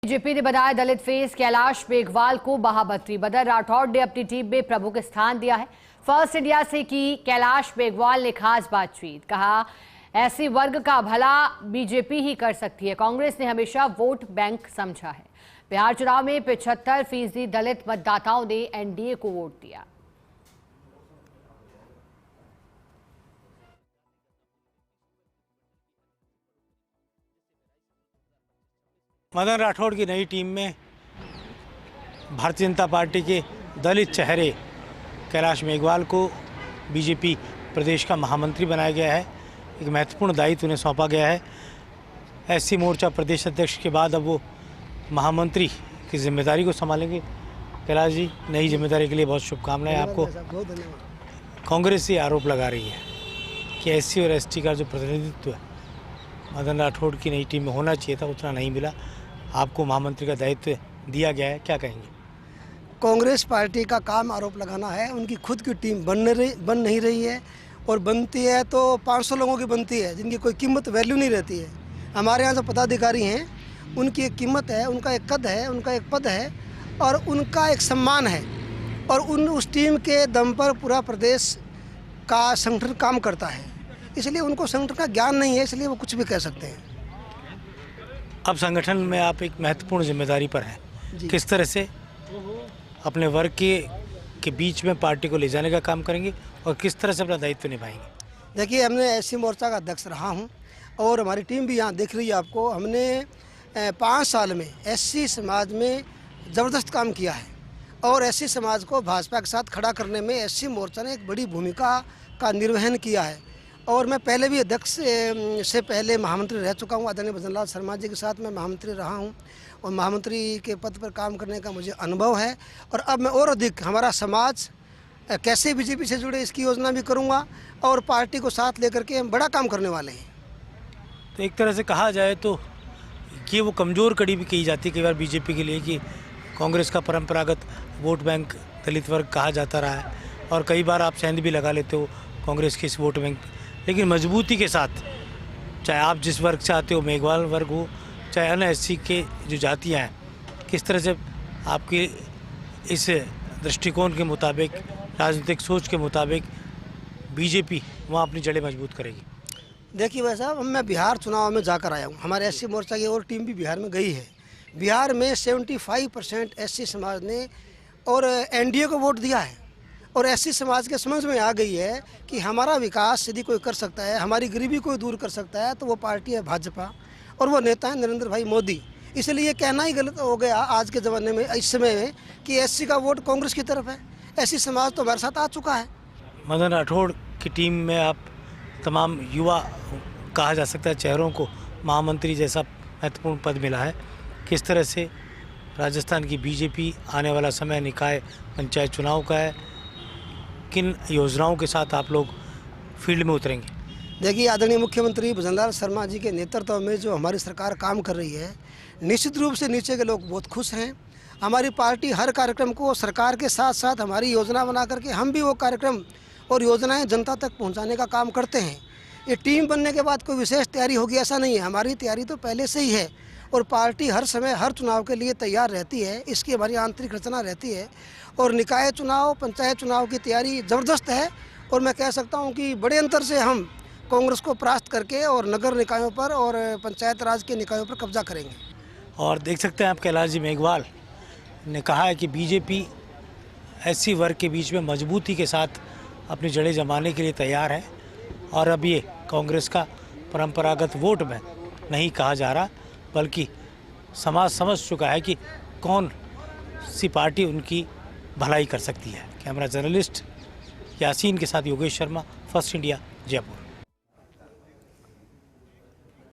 BJP ने बनाया दलित face Kailash Meghwal को महामंत्री। बदर राठौड़ ने अपनी टीम में प्रभु को स्थान दिया है। फर्स्ट इंडिया से की कैलाश मेघवाल ने खास बातचीत, कहा ऐसे वर्ग का भला बीजेपी ही कर सकती है। कांग्रेस ने हमेशा वोट बैंक समझा है। बिहार चुनाव में 75% दलित मतदाताओं ने एनडीए को वोट दिया। मदन राठौड़ की नई टीम में भारतीय जनता पार्टी के दलित चेहरे कैलाश मेघवाल को बीजेपी प्रदेश का महामंत्री बनाया गया है। एक महत्वपूर्ण दायित्व उन्हें सौंपा गया है। एससी मोर्चा प्रदेश अध्यक्ष के बाद अब वो महामंत्री की जिम्मेदारी को संभालेंगे। कैलाश जी, नई जिम्मेदारी के लिए बहुत शुभकामनाएं आपको। कांग्रेस ये आरोप लगा रही है कि एससी और एसटी का जो प्रतिनिधित्व है मदन राठौड़ की नई टीम में होना चाहिए था, उतना नहीं मिला। आपको महामंत्री का दायित्व दिया गया है, क्या कहेंगे? कांग्रेस पार्टी का काम आरोप लगाना है। उनकी खुद की टीम बन नहीं रही है, और बनती है तो 500 लोगों की बनती है जिनकी कोई कीमत वैल्यू नहीं रहती है। हमारे यहाँ जो पदाधिकारी हैं उनकी एक कीमत है, उनका एक कद है, उनका एक पद है और उनका एक सम्मान है, और उस टीम के दम पर पूरा प्रदेश का संगठन काम करता है। इसलिए उनको संगठन का ज्ञान नहीं है, इसलिए वो कुछ भी कह सकते हैं। अब संगठन में आप एक महत्वपूर्ण जिम्मेदारी पर हैं, किस तरह से अपने वर्ग के बीच में पार्टी को ले जाने का काम करेंगे और किस तरह से अपना दायित्व निभाएंगे? देखिए, हमने एससी मोर्चा का अध्यक्ष रहा हूं और हमारी टीम भी यहाँ दिख रही है आपको। हमने 5 साल में एससी समाज में ज़बरदस्त काम किया है और एससी समाज को भाजपा के साथ खड़ा करने में एससी मोर्चा ने एक बड़ी भूमिका का निर्वहन किया है। और मैं पहले भी अध्यक्ष से पहले महामंत्री रह चुका हूँ। आदरणीय भजन लाल शर्मा जी के साथ मैं महामंत्री रहा हूँ और महामंत्री के पद पर काम करने का मुझे अनुभव है। और अब मैं और अधिक हमारा समाज कैसे बीजेपी से जुड़े इसकी योजना भी करूँगा और पार्टी को साथ लेकर के हम बड़ा काम करने वाले हैं। तो एक तरह से कहा जाए तो ये वो कमज़ोर कड़ी भी कही जाती है कई बार बीजेपी के लिए कि कांग्रेस का परंपरागत वोट बैंक दलित वर्ग कहा जाता रहा है, और कई बार आप सेंध भी लगा लेते हो कांग्रेस के इस वोट बैंक। लेकिन मजबूती के साथ, चाहे आप जिस वर्ग से आते हो, मेघवाल वर्ग हो चाहे अन्य एससी के जो जातियाँ हैं, किस तरह से आपके इस दृष्टिकोण के मुताबिक, राजनीतिक सोच के मुताबिक बीजेपी वहाँ अपनी जड़ें मजबूत करेगी? देखिए भाई साहब, मैं बिहार चुनाव में जाकर आया हूँ। हमारे एससी मोर्चा की और टीम भी बिहार में गई है। बिहार में 75% एससी समाज ने और एनडीए को वोट दिया है, और एससी समाज के समझ में आ गई है कि हमारा विकास यदि कोई कर सकता है, हमारी गरीबी कोई दूर कर सकता है, तो वो पार्टी है भाजपा और वो नेता है नरेंद्र भाई मोदी। इसलिए ये कहना ही गलत हो गया आज के ज़माने में, इस समय में, कि एससी का वोट कांग्रेस की तरफ है। एससी समाज तो हमारे साथ आ चुका है। मदन राठौड़ की टीम में आप तमाम युवा, कहा जा सकता है, चेहरों को महामंत्री जैसा महत्वपूर्ण पद मिला है। किस तरह से राजस्थान की बीजेपी आने वाला समय निकाय पंचायत चुनाव का है, किन योजनाओं के साथ आप लोग फील्ड में उतरेंगे? देखिए, आदरणीय मुख्यमंत्री भजन लाल शर्मा जी के नेतृत्व में जो हमारी सरकार काम कर रही है, निश्चित रूप से नीचे के लोग बहुत खुश हैं। हमारी पार्टी हर कार्यक्रम को सरकार के साथ साथ हमारी योजना बना करके हम भी वो कार्यक्रम और योजनाएं जनता तक पहुंचाने का काम करते हैं। ये टीम बनने के बाद कोई विशेष तैयारी होगी ऐसा नहीं है। हमारी तैयारी तो पहले से ही है और पार्टी हर समय हर चुनाव के लिए तैयार रहती है। इसकी हमारी आंतरिक रचना रहती है और निकाय चुनाव, पंचायत चुनाव की तैयारी ज़बरदस्त है। और मैं कह सकता हूं कि बड़े अंतर से हम कांग्रेस को परास्त करके और नगर निकायों पर और पंचायत राज के निकायों पर कब्जा करेंगे। और देख सकते हैं आप, कैलाश जी मेघवाल ने कहा है कि बीजेपी एससी वर्ग के बीच में मजबूती के साथ अपनी जड़ें जमाने के लिए तैयार है। और अब ये कांग्रेस का परंपरागत वोट बैंक नहीं कहा जा रहा, बल्कि समाज समझ चुका है कि कौन सी पार्टी उनकी भलाई कर सकती है। कैमरा जर्नलिस्ट यासीन के साथ योगेश शर्मा, फर्स्ट इंडिया, जयपुर।